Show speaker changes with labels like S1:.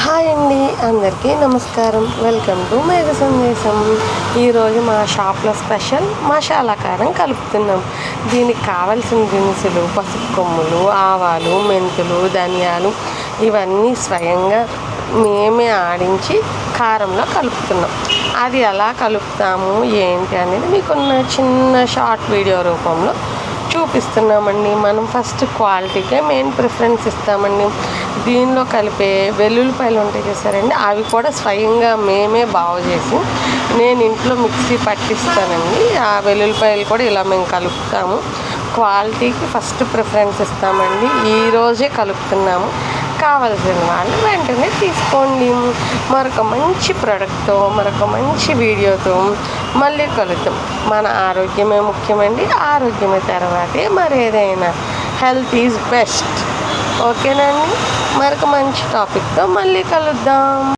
S1: Hi అండి, అందరికీ నమస్కారం. వెల్కమ్ టు మేఘ సందేశం. ఈరోజు మా షాప్లో స్పెషల్ మసాలా కారం కలుపుతున్నాం. దీనికి కావలసిన దినుసులు పసుపు కొమ్ములు, ఆవాలు, మెంతులు, ధనియాలు ఇవన్నీ స్వయంగా మేమే ఆడించి కారంలో కలుపుతున్నాం. అది ఎలా కలుపుతాము ఏంటి అనేది మీకు చిన్న షార్ట్ వీడియో రూపంలో చూపిస్తున్నామండి. మనం ఫస్ట్ క్వాలిటీకే మెయిన్ ప్రిఫరెన్స్ ఇస్తామండి. దీనిలో కలిపే వెల్లుల్లిపాయలు ఉంటాయి చూసారండి, అవి కూడా స్వయంగా మేమే బాగు చేసి నేను ఇంట్లో మిక్సీ పట్టిస్తానండి. ఆ వెల్లుల్లిపాయలు కూడా ఇలా మేము కలుపుతాము. క్వాలిటీకి ఫస్ట్ ప్రిఫరెన్స్ ఇస్తామండి. ఈరోజే కలుపుతున్నాము. కావలసిన వాళ్ళు వెంటనే తీసుకోండి. మరొక మంచి ప్రోడక్ట్తో మరొక మంచి వీడియోతో మళ్ళీ కలుద్దాం. మన ఆరోగ్యమే ముఖ్యమండి. ఆరోగ్యమే తర్వాతే మరేదైనా. Health is best. ఓకేనండి. మరొక మంచి టాపిక్తో మళ్ళీ కలుద్దాం.